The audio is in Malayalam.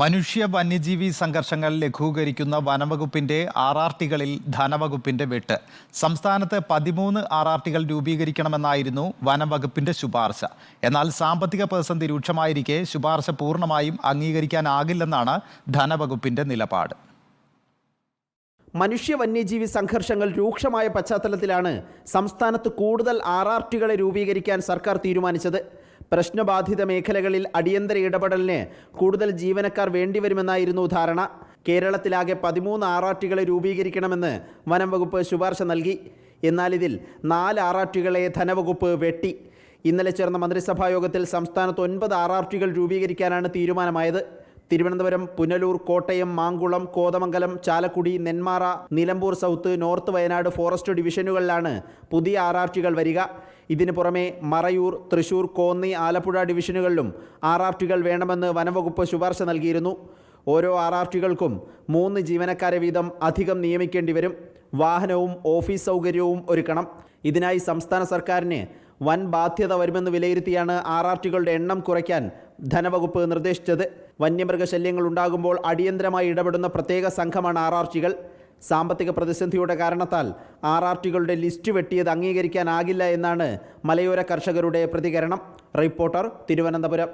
മനുഷ്യ വന്യജീവി സംഘർഷങ്ങൾ ലഘൂകരിക്കുന്ന വനംവകുപ്പിന്റെ RRTകളിൽ ധനവകുപ്പിന്റെ വെട്ട്. സംസ്ഥാനത്ത് 13 RRTകൾ രൂപീകരിക്കണമെന്നായിരുന്നു വനംവകുപ്പിന്റെ ശുപാർശ. എന്നാൽ സാമ്പത്തിക പ്രതിസന്ധി രൂക്ഷമായിരിക്കെ ശുപാർശ പൂർണ്ണമായും അംഗീകരിക്കാനാകില്ലെന്നാണ് ധനവകുപ്പിന്റെ നിലപാട്. മനുഷ്യ വന്യജീവി സംഘർഷങ്ങൾ രൂക്ഷമായ പശ്ചാത്തലത്തിലാണ് സംസ്ഥാനത്ത് കൂടുതൽ RRTകളെ രൂപീകരിക്കാൻ സർക്കാർ തീരുമാനിച്ചത്. പ്രശ്നബാധിത മേഖലകളിൽ അടിയന്തര ഇടപെടലിന് കൂടുതൽ ജീവനക്കാർ വേണ്ടിവരുമെന്നായിരുന്നു ധാരണ. കേരളത്തിലാകെ 13 RRTകളെ രൂപീകരിക്കണമെന്ന് വനം വകുപ്പ് ശുപാർശ നൽകി. എന്നാൽ ഇതിൽ 4 RRTകളെ ധനവകുപ്പ് വെട്ടി. ഇന്നലെ ചേർന്ന മന്ത്രിസഭാ യോഗത്തിൽ സംസ്ഥാനത്ത് 9 RRTകൾ രൂപീകരിക്കാനാണ് തീരുമാനമായത്. Thiruvananthapuram, Punalur, Kottayam, Mankulam, Kothamangalam, Chalakudy, Nenmara, Nilambur south, north Wayanad forest ഡിവിഷനുകളിലാണ് പുതിയ RRTകൾ വരിക. ഇതിനു പുറമെ മറയൂർ, തൃശൂർ, കോന്നി, ആലപ്പുഴ ഡിവിഷനുകളിലും RRTകൾ വേണമെന്ന് വനംവകുപ്പ് ശുപാർശ നൽകിയിരുന്നു. ഓരോ RRTകൾക്കും 3 ജീവനക്കാരെ വീതം അധികം നിയമിക്കേണ്ടി വരും. വാഹനവും ഓഫീസ് സൗകര്യവും ഒരുക്കണം. ഇതിനായി സംസ്ഥാന സർക്കാരിന് വൻ ബാധ്യത വരുമെന്ന് വിലയിരുത്തിയാണ് RRTകളുടെ എണ്ണം കുറയ്ക്കാൻ ധനവകുപ്പ് നിർദ്ദേശിച്ചത്. വന്യമൃഗശല്യങ്ങൾ ഉണ്ടാകുമ്പോൾ അടിയന്തരമായി ഇടപെടുന്ന പ്രത്യേക സംഘമാണ് RRTകൾ. സാമ്പത്തിക പ്രതിസന്ധിയുടെ കാരണത്താൽ RRTകളുടെ ലിസ്റ്റ് വെട്ടിയത് അംഗീകരിക്കാനാകില്ല എന്നാണ് മലയോര കർഷകരുടെ പ്രതികരണം. റിപ്പോർട്ടർ, തിരുവനന്തപുരം.